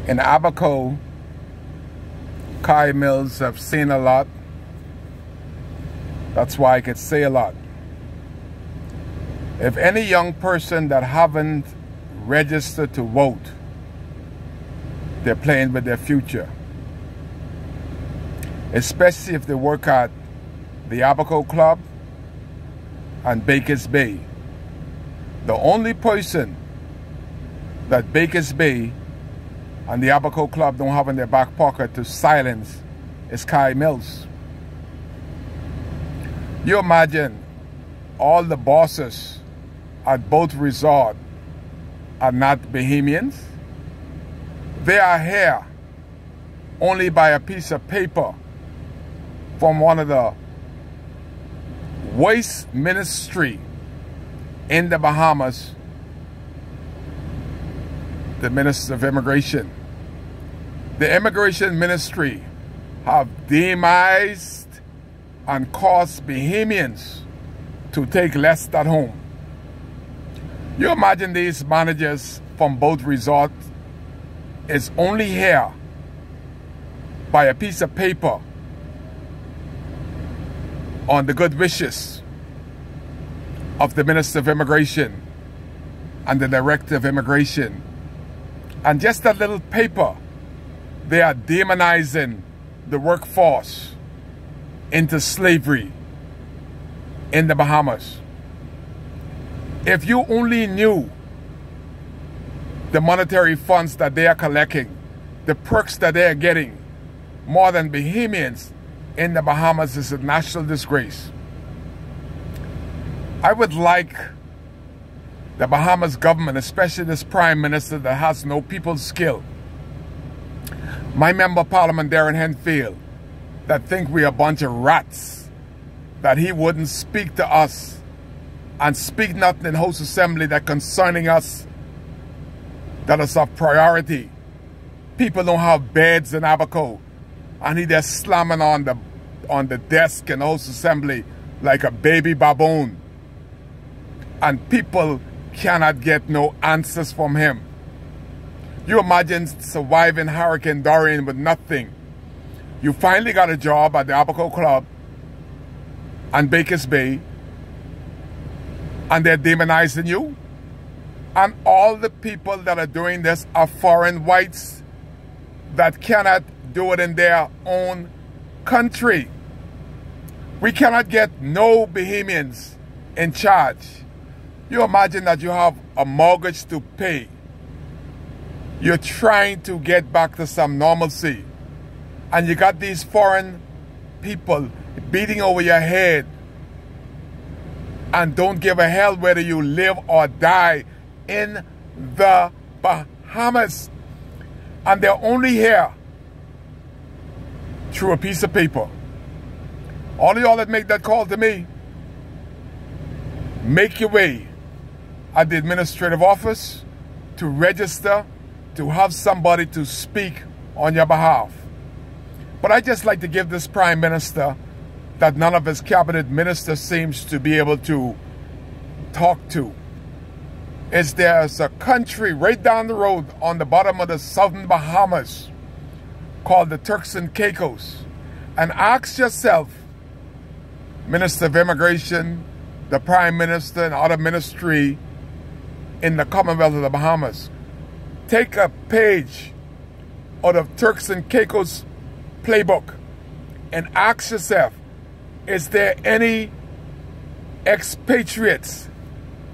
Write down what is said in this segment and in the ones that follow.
In Abaco, Kai Mills have seen a lot. That's why I could say a lot. If any young person that haven't registered to vote, they're playing with their future. Especially if they work at the Abaco Club and Bakers Bay. The only person that Bakers Bay and the Abaco Club don't have in their back pocket to silence is Kai Mills. You imagine all the bosses at both resorts are not Bahamians? They are here only by a piece of paper from one of the waste ministry in the Bahamas, the Minister of Immigration. The Immigration Ministry have demised and caused Bahamians to take less at home. You imagine these managers from both resorts is only here by a piece of paper on the good wishes of the Minister of Immigration and the Director of Immigration. And just that little paper, they are demonizing the workforce into slavery in the Bahamas. If you only knew the monetary funds that they are collecting, the perks that they are getting, more than Bahamians in the Bahamas, is a national disgrace. I would like the Bahamas government, especially this Prime Minister that has no people's skill, my Member of Parliament Darren Henfield, that think we are a bunch of rats, that he wouldn't speak to us and speak nothing in House Assembly that concerning us that is of priority. People don't have beds in Abaco, and he just slamming on the desk in House Assembly like a baby baboon. And people cannot get no answers from him. You imagine surviving Hurricane Dorian with nothing. You finally got a job at the Abaco Club and Bakers Bay, and they're demonizing you. And all the people that are doing this are foreign whites that cannot do it in their own country. We cannot get no Bahamians in charge. You imagine that you have a mortgage to pay. You're trying to get back to some normalcy. And you got these foreign people beating over your head and don't give a hell whether you live or die in the Bahamas. And they're only here through a piece of paper. All of y'all that make that call to me, make your way at the administrative office to register, to have somebody to speak on your behalf. But I just like to give this Prime Minister that none of his cabinet ministers seems to be able to talk to. There's a country right down the road on the bottom of the southern Bahamas called the Turks and Caicos. And ask yourself, Minister of Immigration, the Prime Minister, and other ministry in the Commonwealth of the Bahamas, take a page out of Turks and Caicos playbook and ask yourself, is there any expatriates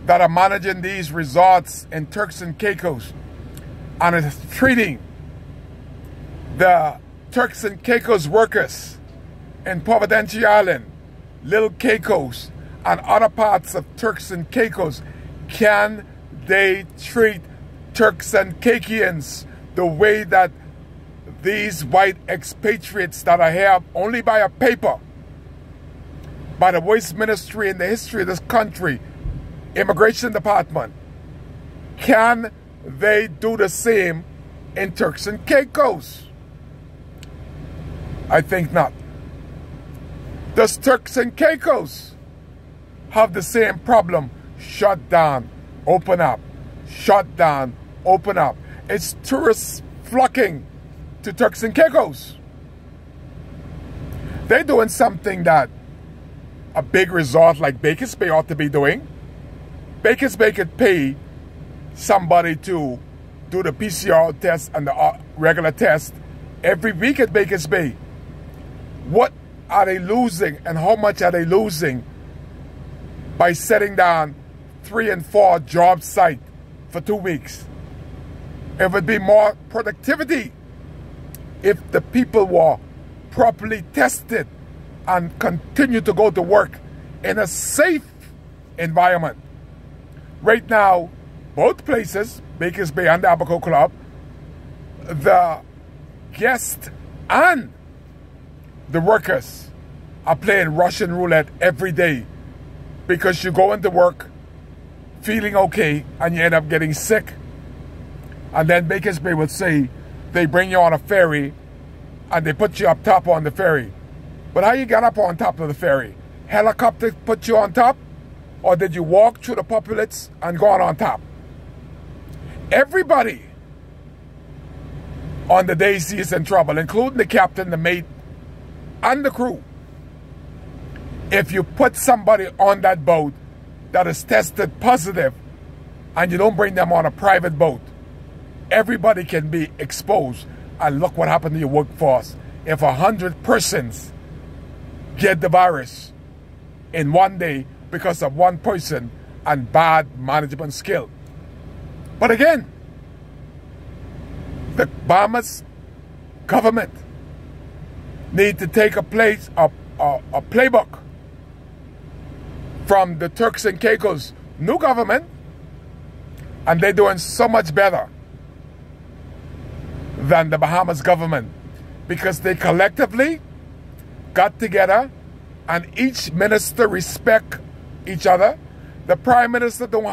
that are managing these resorts in Turks and Caicos and is treating the Turks and Caicos workers in Providencia Island, Little Caicos, and other parts of Turks and Caicos? Can they treat Turks and Caicos the way that these white expatriates that are here only by a paper, by the worst ministry in the history of this country, Immigration Department? Can they do the same in Turks and Caicos? I think not. Does Turks and Caicos have the same problem? Shut down, open up, shut down, open up. It's tourist flocking to Turks and Caicos. They're doing something that a big resort like Baker's Bay ought to be doing. Baker's Bay could pay somebody to do the PCR test and the regular test every week at Baker's Bay. What are they losing and how much are they losing by setting down 3 and 4 job sites for 2 weeks? It would be more productivity if the people were properly tested and continue to go to work in a safe environment. Right now, both places, Baker's Bay and the Abaco Club, the guests and the workers are playing Russian roulette every day, because you go into work feeling okay and you end up getting sick. And then Baker's Bay will say they bring you on a ferry and they put you up top on the ferry. But how you get up on top of the ferry? Helicopter put you on top? Or did you walk through the populace and go on top? Everybody on the Daisy is in trouble, including the captain, the mate, and the crew. If you put somebody on that boat that is tested positive and you don't bring them on a private boat, everybody can be exposed. And look what happened to your workforce. If 100 persons get the virus in one day because of one person and bad management skill. But again, the Bahamas government need to take a playbook from the Turks and Caicos new government, and they're doing so much better than the Bahamas government, because they collectively got together and each minister respect each other. The prime minister don't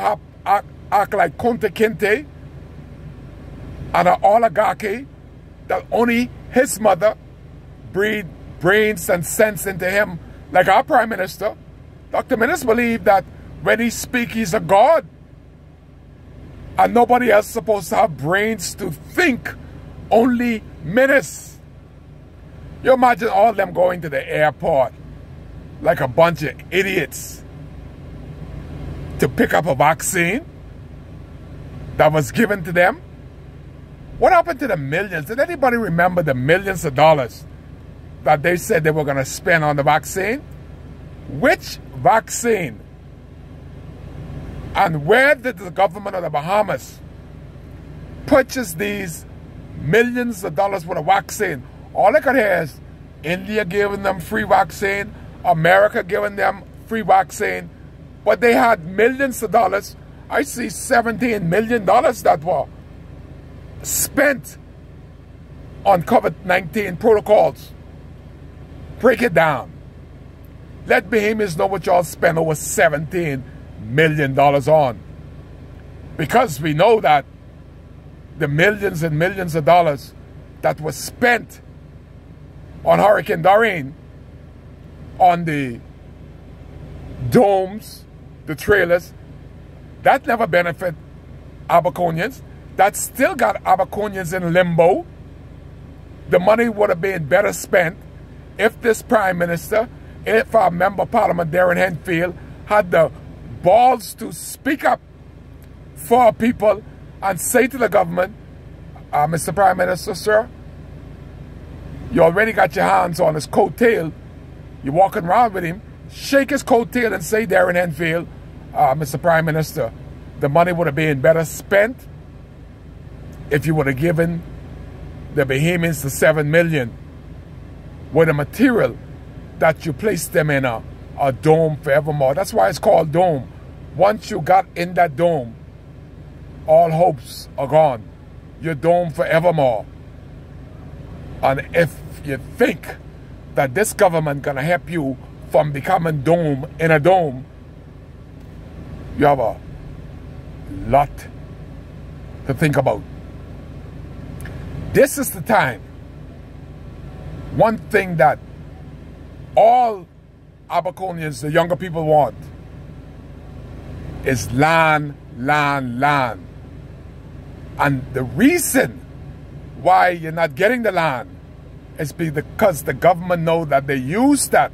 act like Kunta Kinte and an oligarchy that only his mother breathed brains and sense into him like our prime minister. Dr. Minister believed that when he speaks, he's a god. And nobody else is supposed to have brains to think, only ministers. You imagine all of them going to the airport like a bunch of idiots to pick up a vaccine that was given to them? What happened to the millions? Did anybody remember the millions of dollars that they said they were going to spend on the vaccine? Which vaccine? And where did the government of the Bahamas purchase these millions of dollars worth of vaccine? All I could hear is India giving them free vaccine, America giving them free vaccine, but they had millions of dollars. I see $17 million that were spent on COVID-19 protocols. Break it down. Let Bahamians know what y'all spent over $17 million on. Because we know that the millions and millions of dollars that was spent on Hurricane Dorian, on the domes, the trailers, that never benefit Abaconians. That still got Abaconians in limbo. The money would have been better spent if this Prime Minister, if our Member of Parliament, Darren Henfield, had the balls to speak up for our people and say to the government, Mr. Prime Minister, sir, you already got your hands on his coattail. You're walking around with him. Shake his coattail and say, Darren Henfield, Mr. Prime Minister, the money would have been better spent if you would have given the Bahamians the $7 million with the material that you placed them in a dome forevermore. That's why it's called dome. Once you got in that dome, all hopes are gone. You're doomed forevermore. And if you think that this government gonna help you from becoming dome in a dome, you have a lot to think about. This is the time. One thing that all Abaconians, the younger people, want is land, land, land. And the reason why you're not getting the land is because the government know that they use that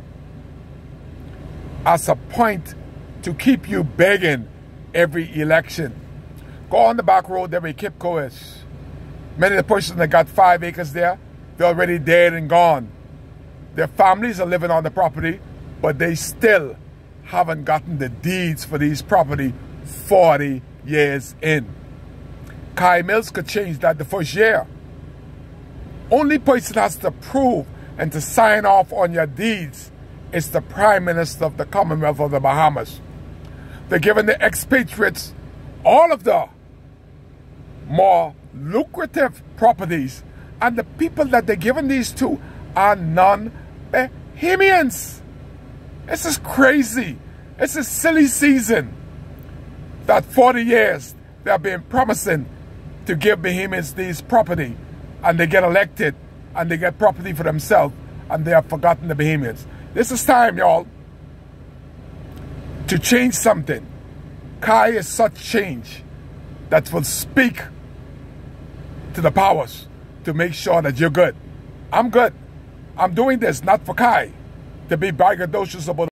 as a point to keep you begging every election. Go on the back road there where Kipco is. Many of the persons that got 5 acres there, they're already dead and gone. Their families are living on the property, but they still haven't gotten the deeds for these property 40 years in. Kai Mills could change that the first year. Only person has to prove and to sign off on your deeds is the Prime Minister of the Commonwealth of the Bahamas. They're giving the expatriates all of the more lucrative properties, and the people that they're giving these to are non-Bahamians. This is crazy. It's a silly season that 40 years they have been promising to give Bahamians these property, and they get elected and they get property for themselves, and they have forgotten the Bahamians. This is time, y'all, to change something. Kai is such change that will speak to the powers to make sure that you're good. I'm good. I'm doing this not for Kai to be braggadocious about